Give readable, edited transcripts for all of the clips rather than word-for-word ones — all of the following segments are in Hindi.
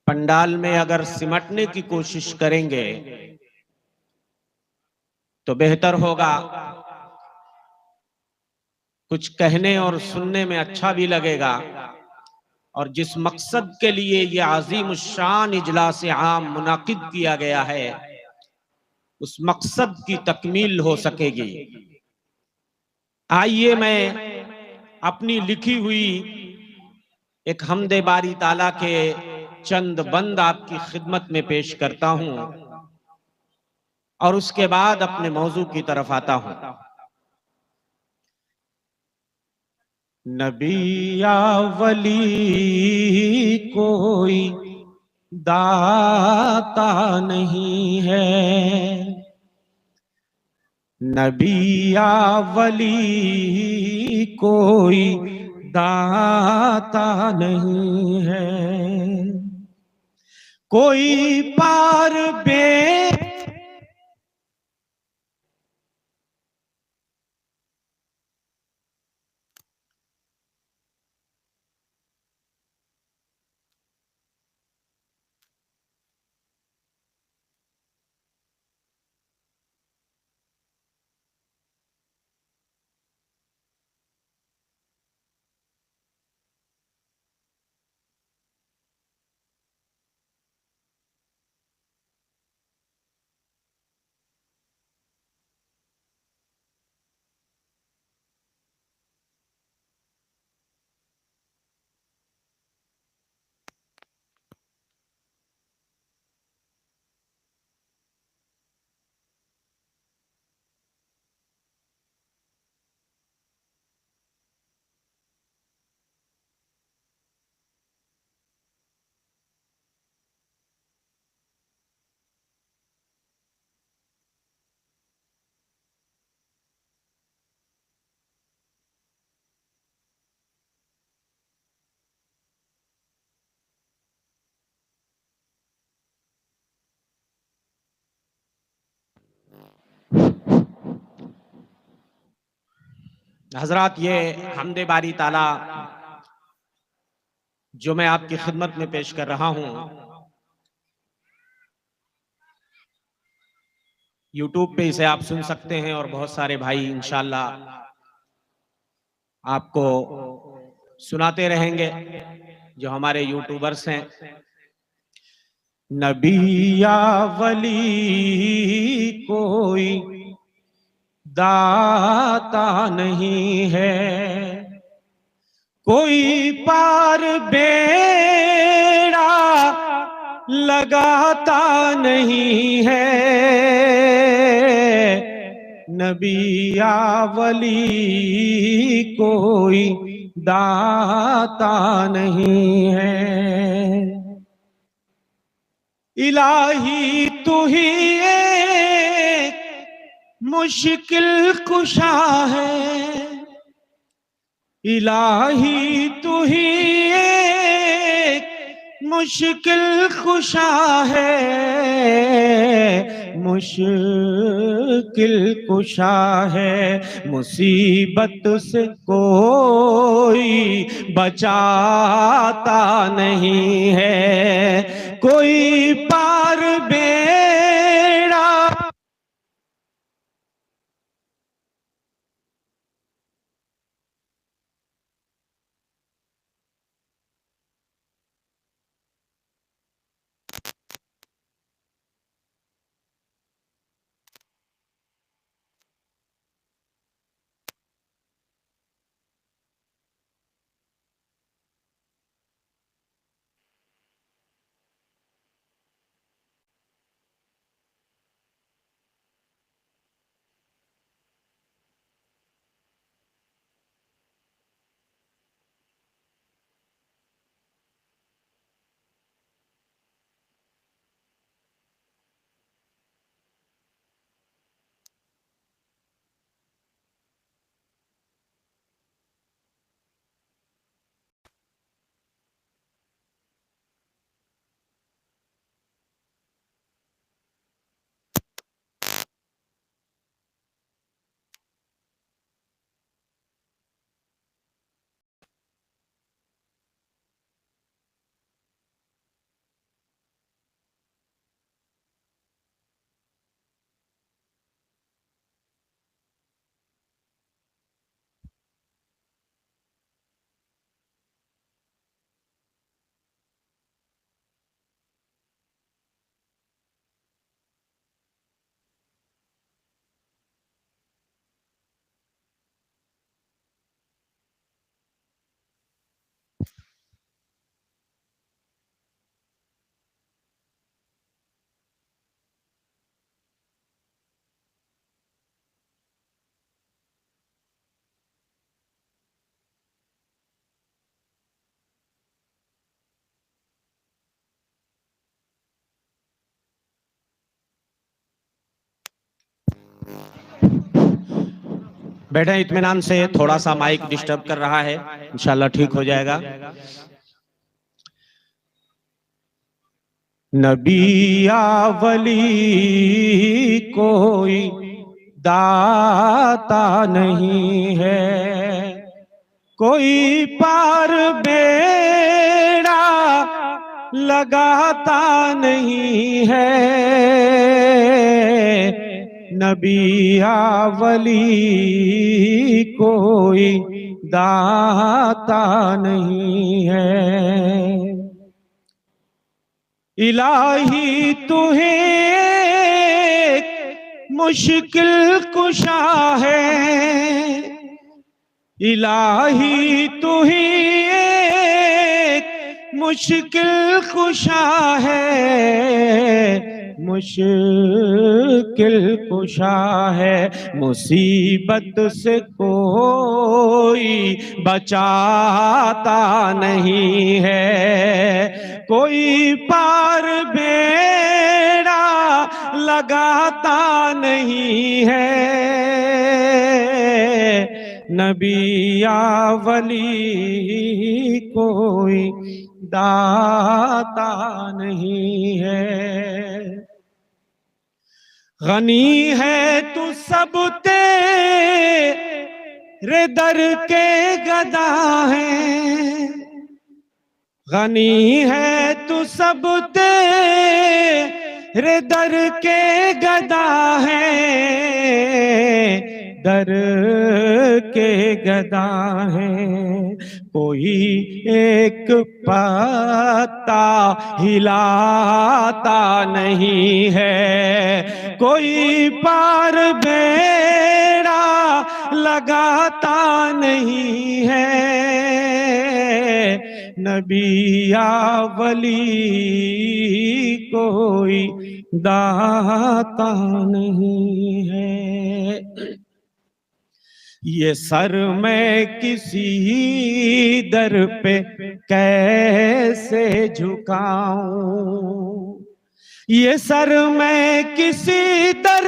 पंडाल में अगर सिमटने की कोशिश करेंगे तो बेहतर होगा। कुछ कहने और सुनने में अच्छा भी लगेगा और जिस मकसद के लिए ये आज़ीम शान इजलास आम मुनाकिद किया गया है उस मकसद की तकमील हो सकेगी। आइए मैं अपनी लिखी हुई एक हमदे बारी ताला के चंद बंद आपकी खिदमत में पेश करता हूं और उसके बाद अपने मौजू की तरफ आता हूं। नबी या वली कोई दाता नहीं है, नबी या वली कोई दाता नहीं है, कोई पार बे हजरात, ये हमदे बारी ताला जो मैं आपकी खिदमत में पेश कर रहा हूं, यूट्यूब पे इसे आप सुन सकते हैं और बहुत सारे भाई इंशाल्लाह आपको सुनाते रहेंगे जो हमारे यूट्यूबर्स हैं। नबी या वली कोई दाता नहीं है, कोई पार बेड़ा लगाता नहीं है, नबी या वली कोई दाता नहीं है। इलाही तू ही एक मुश्किल कुशा है, इलाही तू ही एक मुश्किल कुशा है, मुश्किल कुशा है, मुसीबत से कोई बचाता नहीं है, कोई पार बेड़ा बैठे इत्मीनान से, थोड़ा सा माइक डिस्टर्ब कर रहा है, इंशाल्लाह ठीक हो जाएगा। नबी या वली कोई दाता नहीं है, कोई पार बेड़ा लगाता नहीं है। नबी या वली कोई दाता नहीं है। इलाही तुम्हें मुश्किल कुशा है, इलाही तुम्हें मुश्किल कुशा है, मुश्किल कुशा है। मुसीबत से कोई बचाता नहीं है, कोई पार बेड़ा लगाता नहीं है। नबी या वली कोई दाता नहीं है। गनी है तू सब तेरे दर के गदा है, गनी है तू सब तेरे दर के गदा है, दर के गदा है। कोई एक पत्ता हिलाता नहीं है, कोई पार बेड़ा लगाता नहीं है। नबी या वली कोई दाता नहीं है। ये सर मैं किसी दर पे कैसे झुकाऊं, ये सर मैं किसी दर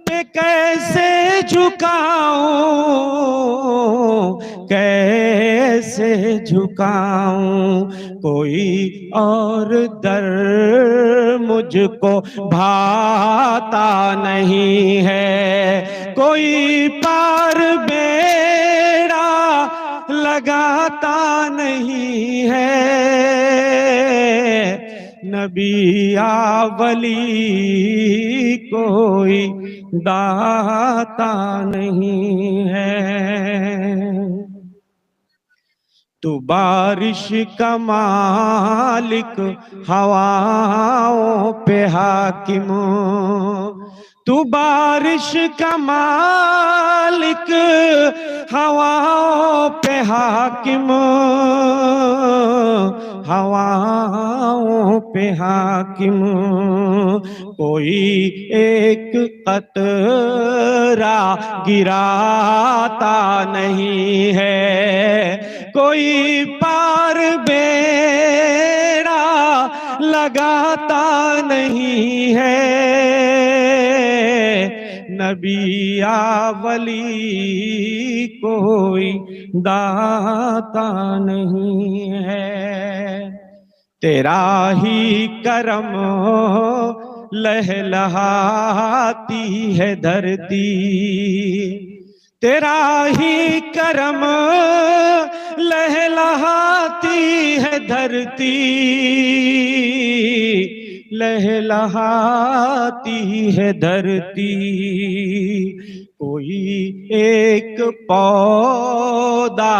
पे कैसे झुकाऊं, कैसे झुकाऊं। कोई और दर मुझको भाता नहीं है, कोई पार बेड़ा लगाता नहीं है। नबी या वली कोई दाता नहीं है। तू बारिश का मालिक हवाओं पे हाकिम, तू बारिश का मालिक हवाओं पे हाकिम, हवाओं पे हाकिम। कोई एक कतरा गिराता नहीं है, कोई पार बेड़ा लगाता नहीं है। नबी या वली कोई दाता नहीं है। तेरा ही करम लहलहाती है धरती, तेरा ही करम लहलहाती है धरती, लहलहाती है धरती। कोई एक पौधा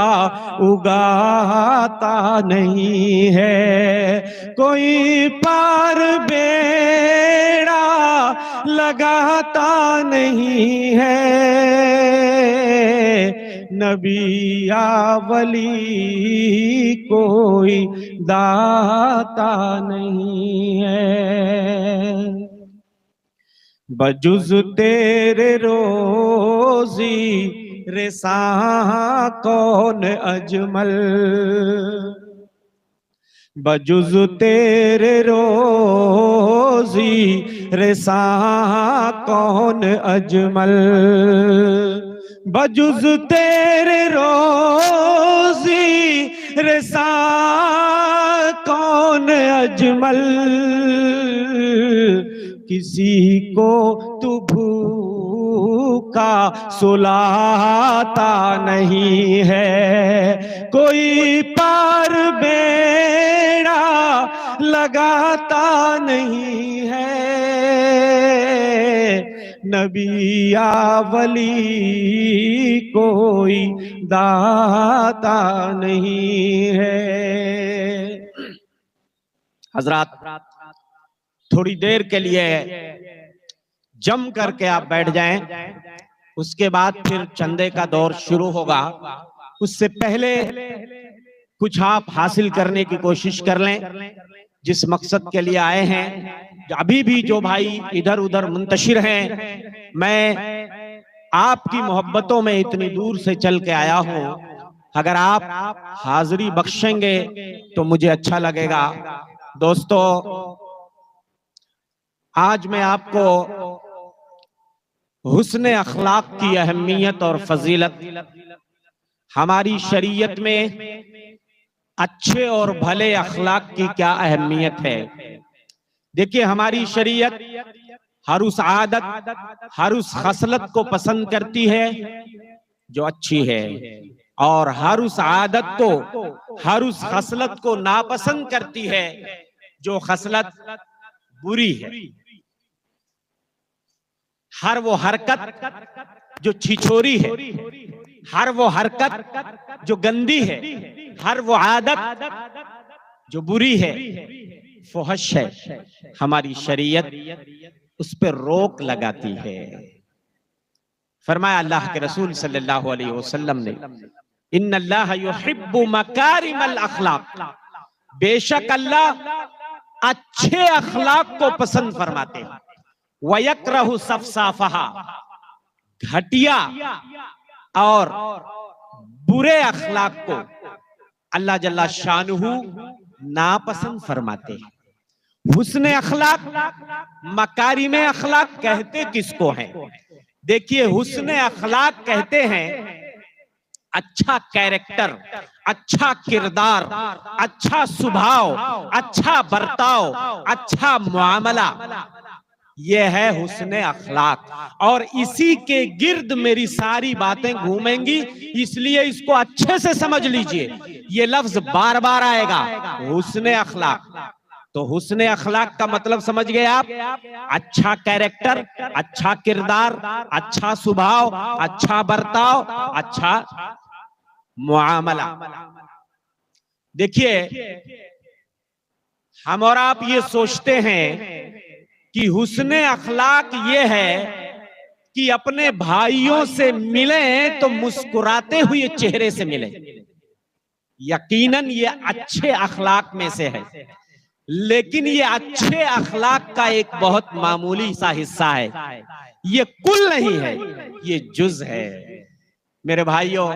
उगाता नहीं है, कोई पार बेड़ा लगाता नहीं है। नबी या वली कोई दाता नहीं है। बजुज तेरे रोजी रेसा कौन अजमल, बजुज तेरे रोजी रिसा कौन अजमल, बजुज तेरे रोजी रिसा कौन अजमल, किसी को तू भूखा सुलाता नहीं है, कोई पार बेड़ा लगाता नहीं है, नबी या वली कोई दाता नहीं है। हजरात, थोड़ी देर के लिए जम करके आप बैठ जाएं, उसके बाद फिर चंदे का दौर शुरू होगा। उससे पहले कुछ आप हासिल करने की कोशिश कर लें जिस मकसद के लिए आए हैं। अभी भी जो भाई इधर उधर मुंतशिर हैं, मैं आपकी मोहब्बतों में इतनी दूर से चल के आया हूं, अगर आप हाजिरी बख्शेंगे तो मुझे अच्छा लगेगा। दोस्तों, आज मैं आपको हुस्न अखलाक की अहमियत और फजीलत, हमारी शरीयत में अच्छे और भले अखलाक की क्या अहमियत है। देखिए, हमारी शरीयत हर उस आदत, हर उस खसलत को पसंद करती है जो अच्छी है, और हर उस आदत को, हर उस खसलत को नापसंद करती है जो खसलत बुरी है। हर वो हरकत जो छिछोरी है, हर वो हरकत जो गंदी है, हर वो आदत जो बुरी है, फहश है, हमारी शरीयत उस पर रोक लगाती है। फरमाया अल्लाह के रसूल सल्लल्लाहु अलैहि वसल्लम ने, इन्नल्लाह युहिब्बु मकारिमल अखलाक, बेशक अल्लाह अच्छे अखलाक को पसंद फरमाते हैं। वयक्रहु सफसाफहा, घटिया और बुरे अखलाक को अल्लाह जल्ला शानुहु नापसंद फरमाते हैं। हुस्न अखलाक, मकारिमे अखलाक कहते किसको हैं? देखिए, हुस्न अखलाक कहते हैं अच्छा कैरेक्टर, अच्छा किरदार, अच्छा स्वभाव, अच्छा बर्ताव, अच्छा मुआमला, यह है हुस्न अखलाक। और इसी के गिर्द मेरी सारी बातें घूमेंगी, इसलिए इसको अच्छे से समझ लीजिए। ये लफ्ज बार बार आएगा, हुस्न अखलाक। तो हुस्न अखलाक का मतलब समझ गए आप? अच्छा कैरेक्टर, अच्छा किरदार, अच्छा स्वभाव, अच्छा बर्ताव, अच्छा मुआमला। देखिए, हम और आप ये सोचते हैं कि हुस्न अखलाक ये है कि अपने भाइयों से मिलें तो मुस्कुराते हुए चेहरे से मिलें। यकीनन ये अच्छे अखलाक में से है, लेकिन ये अच्छे अखलाक का एक बहुत मामूली सा हिस्सा है। ये कुल नहीं है, ये जुज है। मेरे भाइयों,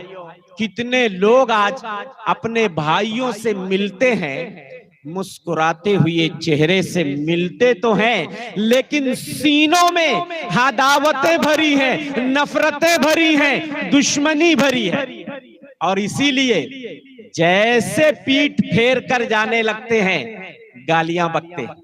कितने लोग आज अपने भाइयों से मिलते हैं, मुस्कुराते हुए चेहरे से मिलते तो हैं, लेकिन सीनों में अदावतें भरी हैं, नफरतें भरी हैं, दुश्मनी भरी है। और इसीलिए जैसे पीठ फेर कर जाने लगते हैं, गालियां बकते हैं,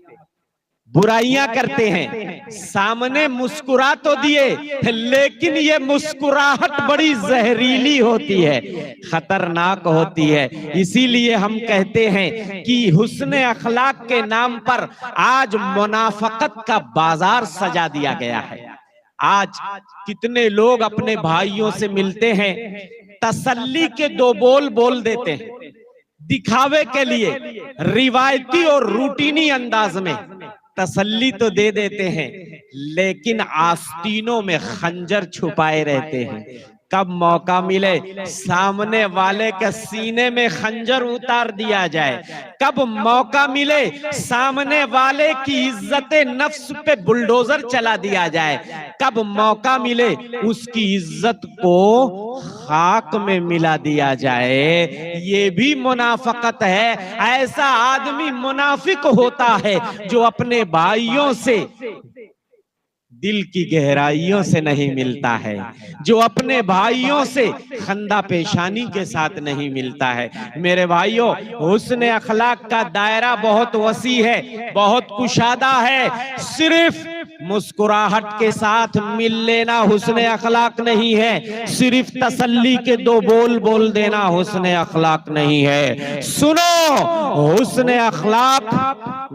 बुराइयां करते हैं, सामने मुस्कुरा तो दिए, लेकिन ये मुस्कुराहट बड़ी जहरीली होती है, खतरनाक होती है। इसीलिए हम कहते हैं कि हुस्न अखलाक के नाम पर आज मुनाफकत का बाजार सजा दिया गया है। आज कितने लोग अपने भाइयों से मिलते हैं, तसल्ली के दो बोल बोल देते हैं, दिखावे के लिए रिवायती और रूटीनी अंदाज में तसल्ली तो दे देते हैं, लेकिन आस्तीनों में खंजर छुपाए रहते हैं। कब मौका मिले सामने वाले के सीने में खंजर उतार दिया जाए, कब मौका मिले सामने वाले की इज्जत नफ्स पे बुलडोजर चला दिया जाए, कब मौका मिले उसकी इज्जत को खाक में मिला दिया जाए, ये भी मुनाफकत है। ऐसा आदमी मुनाफिक होता है जो अपने भाइयों से दिल की गहराइयों से नहीं मिलता है, जो अपने भाइयों से खंदा पेशानी के साथ नहीं मिलता है। मेरे भाइयों, हुस्न अखलाक का दायरा बहुत वसी है, बहुत कुशादा है। सिर्फ मुस्कुराहट के साथ मिल लेना हुस्न अखलाक नहीं है, सिर्फ तसल्ली के दो बोल बोल देना हुस्न अखलाक नहीं है। सुनो, हुस्न अखलाक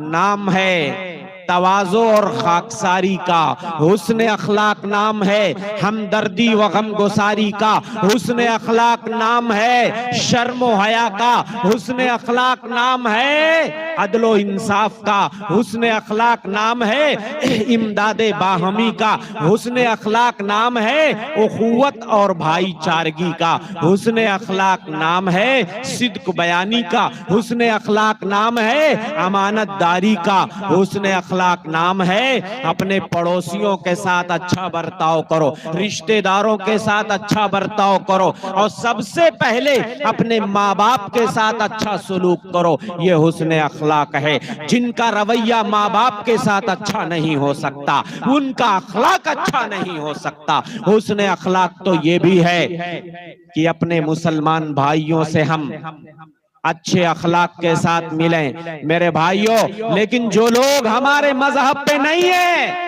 नाम है तवाज़ो और खाकसारी का, हुस्न अखलाक नाम है हमदर्दी व गमगुसारी का, हुस्न अखलाक नाम है शर्म व हया का, हुस्न अखलाक नाम है अदलो इंसाफ का, हुस्न अखलाक नाम है इमदादे बाहमी का, हुस्न अखलाक नाम है उखुवत और भाईचारगी का, हुस्न अखलाक नाम है सिद्क बयानी का, हुस्न अखलाक नाम है अमानतदारी का, हुस्न अखलाक नाम है अपने पड़ोसियों के साथ अच्छा बर्ताव करो, रिश्तेदारों के साथ अच्छा बर्ताव करो, और सबसे पहले अपने माँ बाप के साथ अच्छा सलूक करो। ये हुस्न अखलाक है। जिनका रवैया माँ बाप के साथ अच्छा नहीं हो सकता, उनका अखलाक अच्छा नहीं हो सकता। हुस्न अखलाक तो ये भी है कि अपने मुसलमान भाइयों से हम अच्छे अखलाक के साथ मिलें। मेरे भाइयों, लेकिन जो लोग हमारे मजहब पे नहीं है,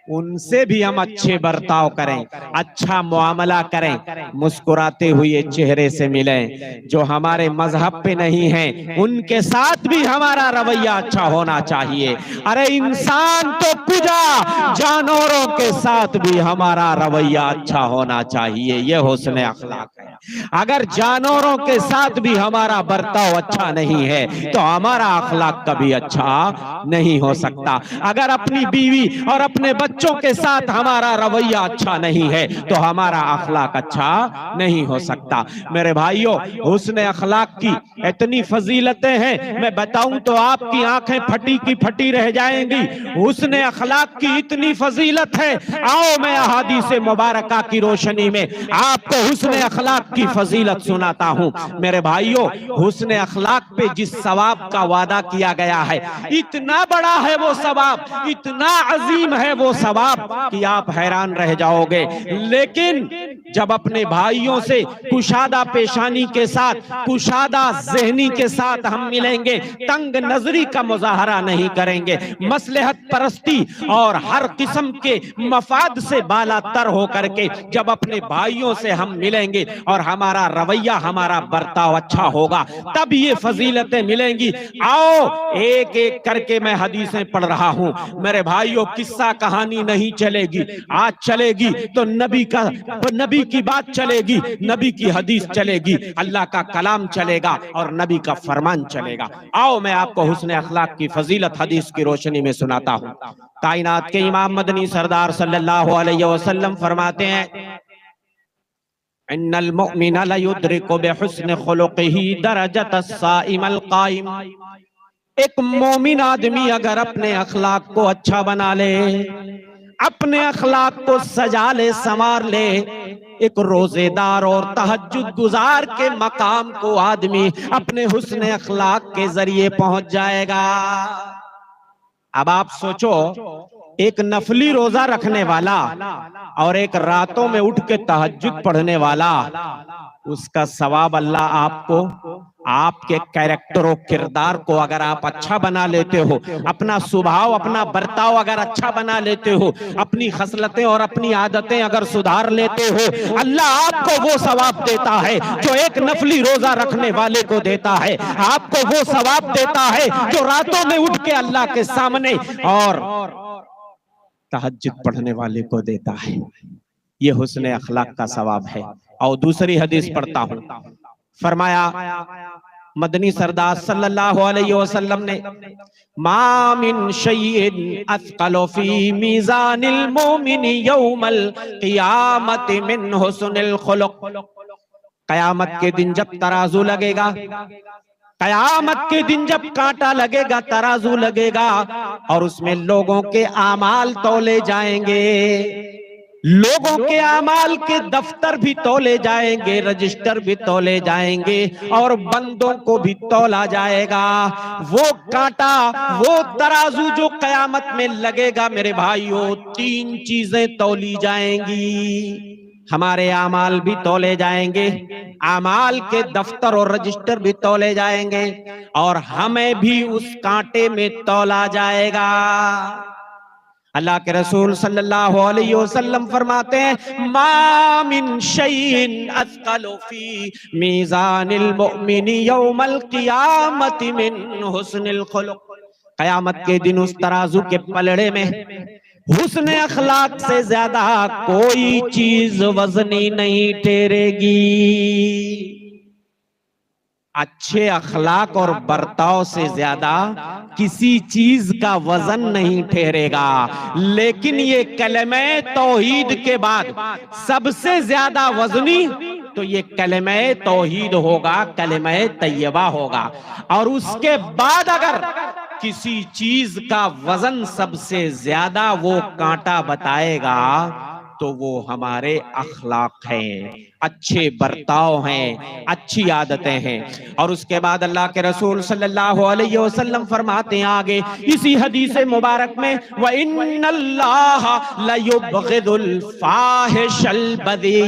उनसे भी हम अच्छे बर्ताव करें, अच्छा मुआमला करें, मुस्कुराते हुए चेहरे से मिलें। जो हमारे मजहब पे नहीं है, उनके साथ भी हमारा रवैया अच्छा होना चाहिए। अरे इंसान तो पूजा, जानवरों के साथ भी हमारा रवैया अच्छा होना चाहिए। ये हुस्न अखलाक है। अगर जानवरों के साथ भी हमारा बर्ताव अच्छा नहीं है, तो हमारा अखलाक कभी अच्छा नहीं हो सकता। अगर अपनी बीवी और अपने बच्चों के साथ हमारा रवैया अच्छा नहीं है, तो हमारा अखलाक अच्छा नहीं हो सकता। मेरे भाइयों, हुस्न अखलाक की इतनी फजीलतें हैं, मैं बताऊं तो आपकी आंखें फटी की फटी रह जाएंगी। हुस्न अखलाक की इतनी फजीलत है, आओ मैं अहादीस मुबारका की रोशनी में आपको हुस्न अखलाक की फजीलत सुनाता हूं। मेरे भाइयों, हुस्न अखलाक पे जिस सवाब का वादा किया गया है, इतना बड़ा है वो सवाब, इतना अजीम है वो सवाब कि आप हैरान रह जाओगे। लेकिन जब अपने भाइयों से कुशादा पेशानी के साथ, कुशादा ज़हनी के साथ हम मिलेंगे, तंग नजरी का मुजाहरा नहीं करेंगे, मसलहत परस्ती और हर किस्म के मफाद से बालातर होकर के जब अपने भाइयों से हम मिलेंगे और हमारा रवैया, हमारा बर्ताव अच्छा होगा, तब ये फजीलतें मिलेंगी। आओ एक एक करके मैं हदीसें पढ़ रहा हूं। मेरे भाइयों, किस्सा कहानी नहीं चलेगी, आज चलेगी तो नबी की बात चलेगी, नबी की हदीस चलेगी, अल्लाह का कलाम चलेगा और नबी का फरमान चलेगा। आओ मैं आपको हुस्न अखलाक की फजीलत हदीस की रोशनी में सुनाता हूं। कायनात के इमाम मदनी सरदार सल्लल्लाहु अलैहि वसल्लम फरमाते हैं, इन्नल मुमिना ला युद्रिकु बिहुस्नि खुलुक़िही दरजतस साइमल काइम। एक मोमिन आदमी अगर अपने अखलाक को अच्छा बना ले, अपने अखलाक को सजा ले, संवार ले, एक रोजेदार और तहज्जुद गुजार के मकाम को आदमी अपने हुस्न अखलाक के जरिए पहुंच जाएगा। अब आप सोचो, एक नफली रोजा रखने वाला और एक रातों में उठ के तहज्जुद पढ़ने वाला, उसका सवाब अल्लाह आपको, आपके कैरेक्टर और किरदार को अगर आप अच्छा बना लेते हो, अपना स्वभाव, अपना बर्ताव अगर अच्छा बना लेते हो, अपनी खसलतें और अपनी आदतें अगर सुधार लेते हो, अल्लाह आपको वो सवाब देता है जो एक नफली रोजा रखने वाले को देता है। आपको वो सवाब देता है जो रातों में उठ के अल्लाह के सामने और तहज्जुद पढ़ने वाले को देता है। ये हुस्न अखलाक का सवाब है। और दूसरी हदीस पढ़ता हूं, फरमाया मदनी सरदार सल्लल्लाहु अलैहि वसल्लम ने, मा मिन शैइन अस्क़लु फी मीज़ानिल मुमिनी यौमल क़ियामति मिन हुस्निल खुलुक़। क़यामत के दिन जब तराजू लगेगा, क़यामत के दिन जब कांटा लगेगा, तराजू लगेगा और उसमें लोगों के आमाल तौले जाएंगे, लोगों के आमाल के दफ्तर भी तौले जाएंगे, रजिस्टर भी तौले जाएंगे और बंदों को भी तौला जाएगा। वो कांटा, वो तराजू जो कयामत में लगेगा मेरे भाइयों, तीन चीजें तौली जाएंगी। हमारे आमाल भी तौले जाएंगे, आमाल के दफ्तर और रजिस्टर भी तौले जाएंगे और हमें भी उस कांटे में तौला जाएगा। अल्लाह के रसूल सल्लल्लाहु अलैहि वसल्लम फरमाते हैं, मा मिन शैइन अस्क़लु फी मीज़ानिल मुमिनी यौमल क़ियामति मिन हुस्निल खुलुक़। कयामत के दिन उस तराजू के पलड़े में हुस्न अखलाक से ज्यादा कोई चीज वजनी नहीं ठहरेगी। अच्छे अखलाक और बर्ताव से ज्यादा किसी चीज का वजन नहीं ठहरेगा। लेकिन ये कलमे तौहीद के बाद सबसे ज्यादा वजनी तो ये कलमे तौहीद होगा, कलमे तैयबा होगा। और उसके बाद अगर किसी चीज का वजन सबसे ज्यादा वो कांटा बताएगा तो वो हमारे अखलाक हैं, अच्छे बर्ताव हैं, अच्छी आदतें हैं। और उसके बाद अल्लाह के रसूल सल्लल्लाहु अलैहि वसल्लम फरमाते हैं आगे इसी हदीस मुबारक में, व इन्नल्लाह लयुबग़िदुल फाहिशल बदी।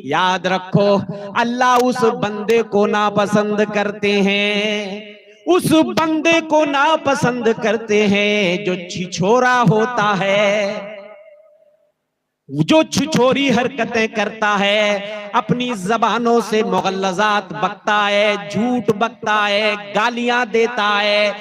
याद रखो, अल्लाह उस बंदे को नापसंद करते हैं, उस बंदे को नापसंद करते हैं जो छिछोरा होता है, जो छिछोरी हरकतें करता है, अपनी जबानों से मुगल्लज़ात बकता है, झूठ बकता है, गालियां देता है।